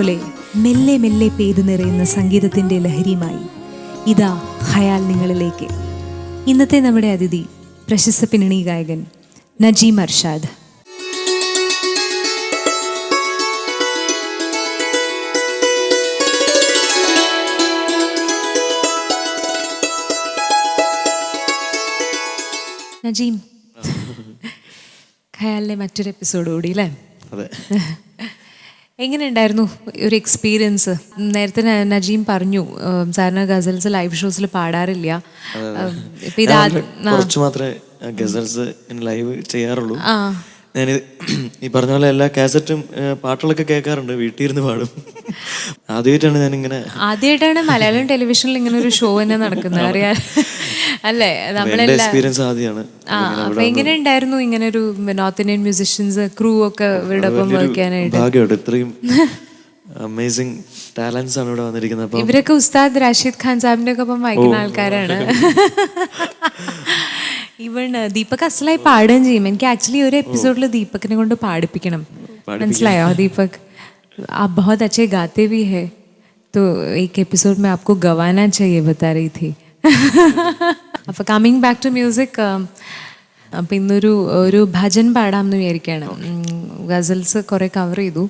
പോലെ മെല്ലെ മെല്ലെ പെയ്തു നിറയുന്ന സംഗീതത്തിൻ്റെ ലഹരിയുമായി ഇതാ ഖയാൽ നിങ്ങളിലേക്ക്. ഇന്നത്തെ നമ്മുടെ അതിഥി പ്രശസ്ത പിന്നണി ഗായകൻ നജീം അർഷാദ്. നജീം, ഖയാലിലെ മറ്റൊരു എപ്പിസോഡ് കൂടി അല്ലേ? അതെ. എങ്ങനെയുണ്ടായിരുന്നു ഒരു എക്സ്പീരിയൻസ്? നേരത്തെ നജീം പറഞ്ഞു സാറിന് ഗസൽസ് ലൈവ് ഷോസിൽ പാടാറില്ല. ഇപ്പൊ കുറച്ച് മാത്രമേ ഗസൽസ് ലൈവ് ചെയ്യാറുള്ളൂ. ഞാൻ ഈ പറഞ്ഞ പോലെ എല്ലാ കാസറ്റും പാട്ടുകളൊക്കെ കേൾക്കാറുണ്ട്, വീട്ടിൽ ഇരുന്ന് പാടും. ആദ്യമായിട്ടാണ് മലയാളം ടെലിവിഷനിൽ ഇങ്ങനെ ഒരു ഷോ തന്നെ നടക്കുന്നത്, അറിയാം അല്ലേ? നമ്മളെല്ലാം എക്സ്പീരിയൻസ് ആദ്യമാണ്. അപ്പൊ എങ്ങനെ ഉണ്ടായിരുന്നു ഇങ്ങനെ ഒരു നോർത്ത് ഇന്ത്യൻ മ്യൂസിഷ്യൻസ് ക്രൂ ഒക്കെ ഇവരുടെ ഒപ്പം വർക്ക് ചെയ്യാനായിട്ട്? ഭാഗ്യമുണ്ട്, ഇത്രയും അമേസിംഗ് ടാലൻസ് ആണ് ഇവിടെ വന്നിരിക്കുന്നത്. ഇവരൊക്കെ ഉസ്താദ് റാഷിദ് ഖാൻ സാഹിബിന്റെ ഒക്കെ ഒപ്പം വായിക്കുന്ന ആൾക്കാരാണ്. ഇവൺ ദീപക് അസലായി പാടുകയും ചെയ്യും. എനിക്ക് ആക്ച്വലി ഒരു എപ്പിസോഡിൽ ദീപകിനെ കൊണ്ട് പാടിപ്പിക്കണം, മനസ്സിലായോ? ദീപക് आप बहुत अच्छे गाते भी है, तो एक एपिसोड में आपको गवाना चाहिए बता रही थी. അപ്പോൾ കമ്മിങ് ബാക്ക് ടു മ്യൂസിക്, അപ്പം ഇന്നൊരു ഭജൻ പാടാമെന്ന് വിചാരിക്കുകയാണ്. ഗസൽസ് കുറേ കവർ ചെയ്തു.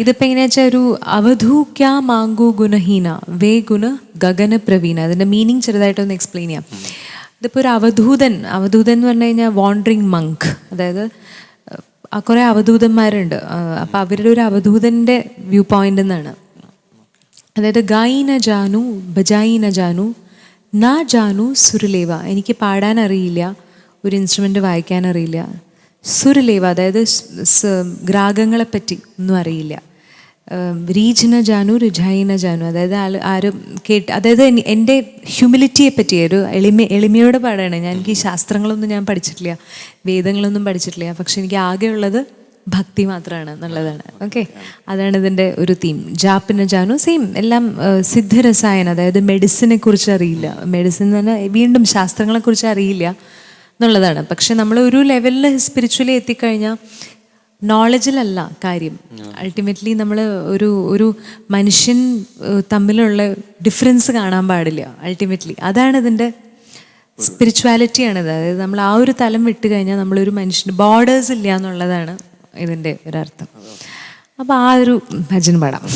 ഇതിപ്പോൾ എങ്ങനെയാ വെച്ചാൽ ഒരു അവധു ക്യാ മാങ്കു ഗുണഹീന വേ ഗുണ ഗഗന പ്രവീണ. അതിൻ്റെ മീനിങ് ചെറുതായിട്ടൊന്ന് എക്സ്പ്ലെയിൻ ചെയ്യാം. ഇതിപ്പോൾ ഒരു അവധൂതൻ എന്ന് പറഞ്ഞു കഴിഞ്ഞാൽ വാണ്ടറിങ് മങ്ക്, അതായത് കുറേ അവധൂതന്മാരുണ്ട്. അപ്പം അവരുടെ ഒരു അവധൂതൻ്റെ വ്യൂ പോയിന്റ് എന്നാണ്. അതായത് ഗായി ന ജാനു ബജായി ന ജാനു നാ ജാനു സുരലേവ. എനിക്ക് പാടാൻ അറിയില്ല, ഒരു ഇൻസ്ട്രുമെൻ്റ് വായിക്കാൻ അറിയില്ല. സുരലേവ അതായത് രാഗങ്ങളെപ്പറ്റി ഒന്നും അറിയില്ല. രീജന ജാനു രുജായിന ജാനു അതായത് ആരും അതായത് എൻ്റെ ഹ്യൂമിലിറ്റിയെ പറ്റി ഒരു എളിമയോടെ പാടാണ് ഞാൻ. എനിക്ക് ശാസ്ത്രങ്ങളൊന്നും ഞാൻ പഠിച്ചിട്ടില്ല, വേദങ്ങളൊന്നും പഠിച്ചിട്ടില്ല, പക്ഷെ എനിക്ക് ആകെയുള്ളത് ഭക്തി മാത്രമാണ് എന്നുള്ളതാണ്. ഓക്കെ, അതാണ് ഇതിൻ്റെ ഒരു തീം. ജാപ്പിന ജാനു സെയിം എല്ലാം സിദ്ധരസായനം, അതായത് മെഡിസിനെ കുറിച്ച് അറിയില്ല. മെഡിസിൻ എന്ന് പറഞ്ഞാൽ വീണ്ടും ശാസ്ത്രങ്ങളെക്കുറിച്ച് അറിയില്ല എന്നുള്ളതാണ്. പക്ഷെ നമ്മൾ ഒരു ലെവലിൽ സ്പിരിച്വലി എത്തിക്കഴിഞ്ഞാൽ നോളജിലല്ല കാര്യം. അൾട്ടിമേറ്റ്ലി നമ്മൾ ഒരു മനുഷ്യൻ തമ്മിലുള്ള ഡിഫറൻസ് കാണാൻ പാടില്ല. അൾട്ടിമേറ്റ്ലി അതാണ് ഇതിൻ്റെ സ്പിരിച്വാലിറ്റിയാണിത്. അതായത് നമ്മൾ ആ ഒരു തലം വിട്ട് കഴിഞ്ഞാൽ നമ്മളൊരു മനുഷ്യന് ബോർഡേഴ്സ് ഇല്ല എന്നുള്ളതാണ് ഇതിൻ്റെ ഒരർത്ഥം. അപ്പോൾ ആ ഒരു ഭജൻ പാടാം.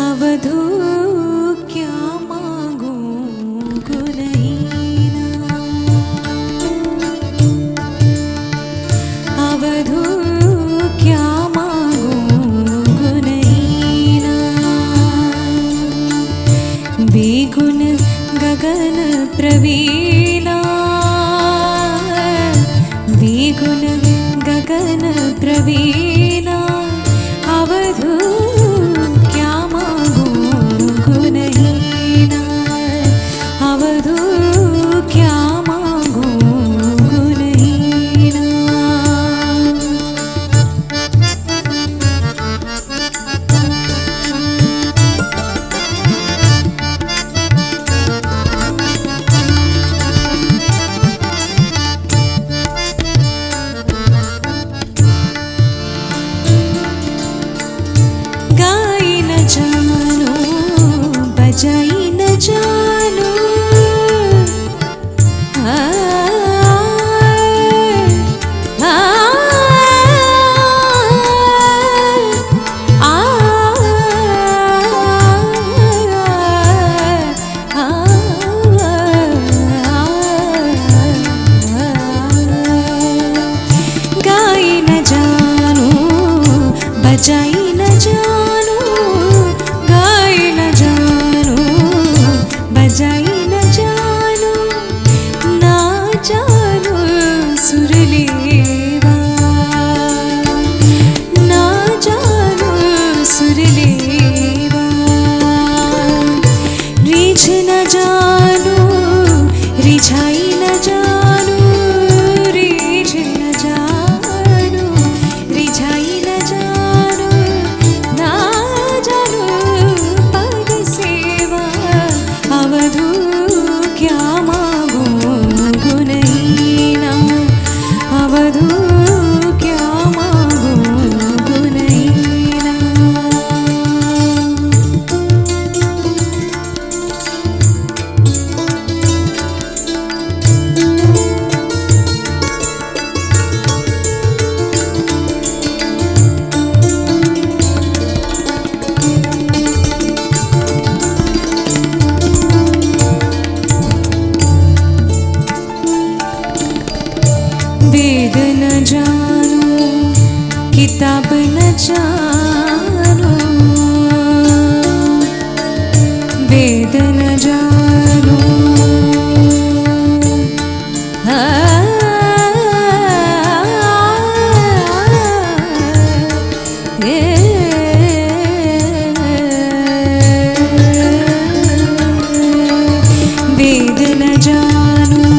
അവധൂ ക്യാ മാംഗൂ ഗുനഹീന അവധൂ ക്യാ മാംഗൂ ഗുനഹീന बेगुन गगन प्रवीणा बेगुन गगन प्रवीणा अवधू क्या मांगू बजाई न जानू गाए न जानू बजाई न जानू ना जानू सुरलेवा ना जानू सुरलेवा रीझ न जानू रिझाई न जानू रीझ न जानू रिझाई न जानू ना जानू पद सेवा अवधू क्या मांगू गुनहीना अवधू क्या मांगू गुनहीना वेद न जानू किताब न जानू वेद न जानू वेद न जानू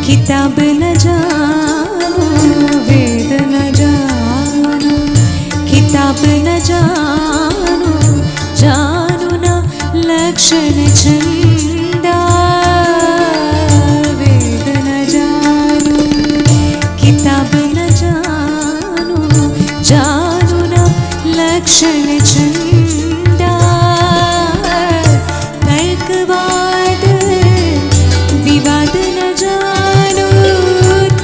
किताब न जानू वेद न जानू किताब न जानू जानू न लक्षण छंदा वेद न जानू किताब न जानू जानू न लक्षण छंदा तर्कवाद विवाद न जानू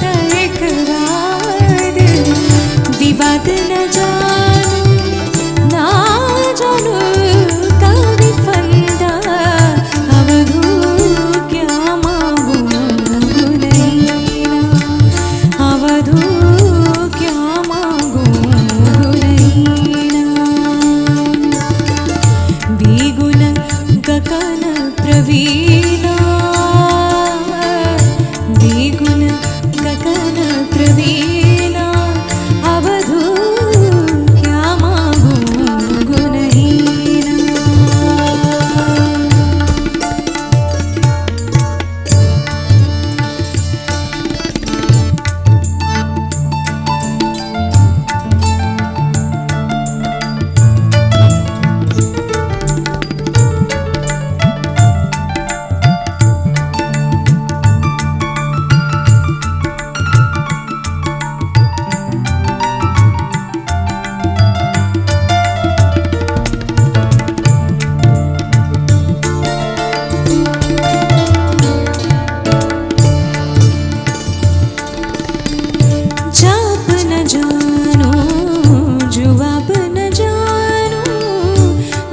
तर्कवाद विवाद न जानू ना जानू कवि फंदा अवधू क्या मांगू गुनहीना अवधू क्या मांगू गुनहीना द्विगुण गगन प्रवीणा द्विगुण गगन प्रवीणा अवधू क्या मांगू गुनहीना जाप न जानू जुवाब न जानू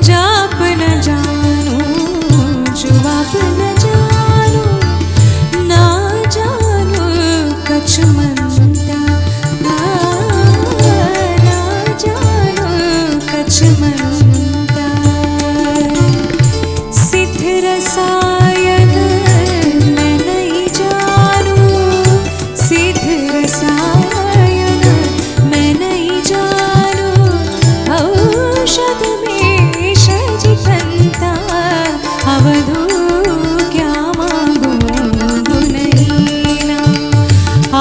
जाप न जानू जुवाब न जानू ना जानू कछ मनता ना जानू कछ मनता सिद्ध रसायन मैं नहीं जानू सिद्ध रसायन मैं नहीं जानू औषध में सजितंता अवधू क्या मांगू गुनहीना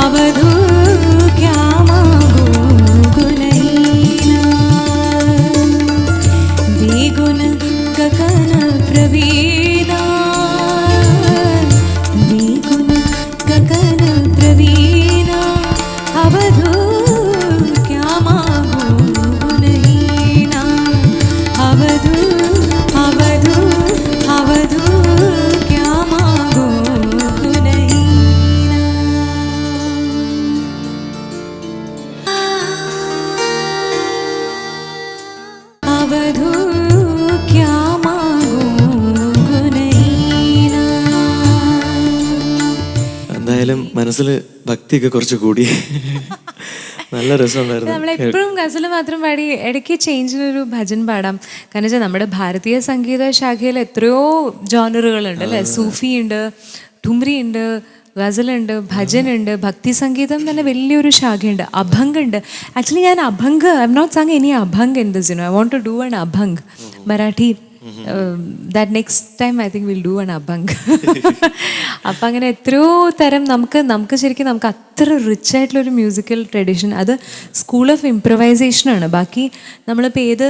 अवधू क्या मांगू गुनहीना द्विगुण गगन प्रवीणा द्विगुण गगन प्रवीणा अवधू क्या मांगू गुनहीना अवधू अवधू अवधू क्या मांगू गुनहीना अवधू क्या मांगू गुनहीना എന്തായാലും മനസ്സിൽ ഭക്തിയൊക്കെ കുറച്ച് കൂടി നല്ല രസമുണ്ടായിരുന്നു. നമ്മളെപ്പോഴും ഗസൽ മാത്രം പാടി ഇടയ്ക്ക് ചേഞ്ചിനൊരു ഭജൻ പാടാം. കാരണം വെച്ചാൽ നമ്മുടെ ഭാരതീയ സംഗീത ശാഖയിൽ എത്രയോ ജോണറുകളുണ്ട് അല്ലേ. സൂഫി ഉണ്ട്, ഠുംരി ഉണ്ട്, ഗസലുണ്ട്, ഭജനുണ്ട്, ഭക്തി സംഗീതം തന്നെ വലിയൊരു ശാഖയുണ്ട്, അഭംഗ് ഉണ്ട്. ആക്ച്വലി ഞാൻ abhang, I am not sang any abhang in this, I want to do an abhang Marathi. That next time I think will do an abhang. അപ്പം അങ്ങനെ എത്രയോ തരം നമുക്ക് ശരിക്കും നമുക്ക് അത്ര റിച്ച് ആയിട്ടുള്ളൊരു മ്യൂസിക്കൽ ട്രഡീഷൻ. അത് സ്കൂൾ ഓഫ് ഇംപ്രവൈസേഷനാണ്. ബാക്കി നമ്മളിപ്പോൾ ഏത്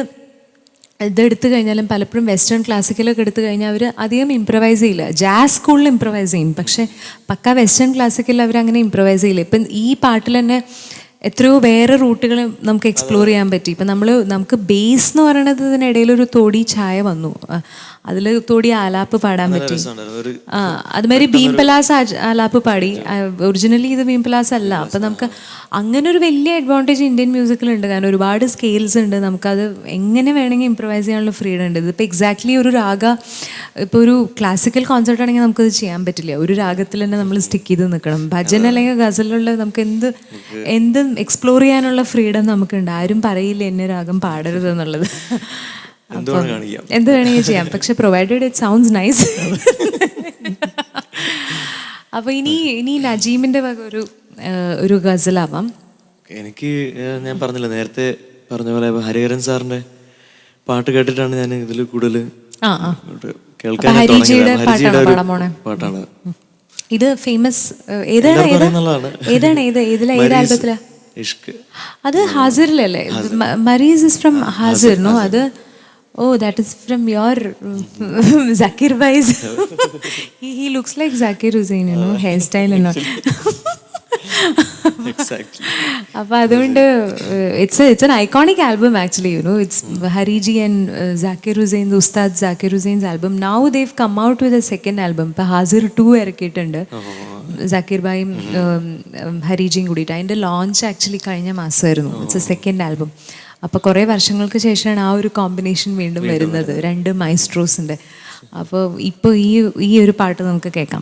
ഇതെടുത്തു കഴിഞ്ഞാലും പലപ്പോഴും വെസ്റ്റേൺ ക്ലാസിക്കലൊക്കെ എടുത്തു കഴിഞ്ഞാൽ അവർ അധികം ഇംപ്രവൈസ് ചെയ്യില്ല. ജാസ് സ്കൂളിൽ ഇംപ്രവൈസ് ചെയ്യും, പക്ഷേ പക്ക വെസ്റ്റേൺ ക്ലാസിക്കലിൽ അവരങ്ങനെ ഇംപ്രവൈസ് ചെയ്യില്ല. ഇപ്പം ഈ പാട്ടിൽ തന്നെ എത്രയോ വേറെ റൂട്ടുകൾ നമുക്ക് എക്സ്പ്ലോർ ചെയ്യാൻ പറ്റി. ഇപ്പം നമുക്ക് ബേസ് എന്ന് പറയുന്നത് ഇതിനിടയിലൊരു തോടി ചായ വന്നു, അതിൽ തോടി ആലാപ്പ് പാടാൻ പറ്റി. അതുമാതിരി ഭീം പലാസ് ആലാപ്പ് പാടി. ഒറിജിനലി ഇത് ഭീം പലാസ് അല്ല. അപ്പം നമുക്ക് അങ്ങനെ ഒരു വലിയ അഡ്വാൻറ്റേജ് ഇന്ത്യൻ മ്യൂസിക്കിലുണ്ട്. കാരണം ഒരുപാട് സ്കെയിൽസ് ഉണ്ട്, നമുക്കത് എങ്ങനെ വേണമെങ്കിൽ ഇംപ്രവൈസ് ചെയ്യാനുള്ള ഫ്രീഡം ഉണ്ട്. ഇതിപ്പോൾ എക്സാക്ട്ലി ഒരു രാഗ, ഇപ്പോൾ ഒരു ക്ലാസിക്കൽ കോൺസെർട്ട് ആണെങ്കിൽ നമുക്കത് ചെയ്യാൻ പറ്റില്ല. ഒരു രാഗത്തിൽ തന്നെ നമ്മൾ സ്റ്റിക്ക് ചെയ്ത് നിൽക്കണം. ഭജൻ അല്ലെങ്കിൽ ഗസലുള്ള നമുക്ക് എന്തും എക്സ്പ്ലോർ ചെയ്യാനുള്ള ഫ്രീഡം നമുക്കുണ്ട്. ആരും പറയില്ല എന്നെ രാഗം പാടരുത് എന്നുള്ളത്. എന്ത് വേണമെങ്കിൽ ചെയ്യാം, പക്ഷെ പ്രൊവൈഡഡ് ഇറ്റ് സൗണ്ട്സ് നൈസ്. അപ്പൊ ഇനി നജീമിന്റെ വക ഒരു ഗസലാവാം. എനിക്ക് ഞാൻ പറഞ്ഞില്ല നേരത്തെ പറഞ്ഞ പോലെ ഹരിഹരൻ സാറിന്റെ പാട്ട് കേട്ടിട്ടാണ് ഞാൻ ഇതിൽ കൂടുതൽ കേൾക്കാൻ പാട്ടാണ്. ഇത് ഫേമസ് ഏതാൽബത്തിലാ? അത് ഹാസിറിലല്ലേ? മരീസ് ഇസ് ഫ്രം ഹാസിർ, നോ? അത് oh, that is from your Zakir Bhai's. he looks like Zakir Hussain, you know, hairstyle and all. Exactly. അപ്പോൾ അതുകൊണ്ട് it's an iconic album actually, you know. It's Hariji and Zakir Hussain, Ustad Zakir Hussain's album. Now they've come out with a second album. ഇപ്പോൾ ഹാസിർ 2 ഇറക്കിയിട്ടുണ്ട്. ജാക്കിർ ഭായും ഹരിജിയും കൂടിയിട്ട്. അതിൻ്റെ launch actually കഴിഞ്ഞ മാസമായിരുന്നു. It's a second album. അപ്പോൾ കുറേ വർഷങ്ങൾക്ക് ശേഷമാണ് ആ ഒരു കോമ്പിനേഷൻ വീണ്ടും വരുന്നത്, രണ്ട് മൈസ്ട്രോസിൻ്റെ. അപ്പോൾ ഇപ്പോൾ ഈ ഒരു പാട്ട് നമുക്ക് കേൾക്കാം.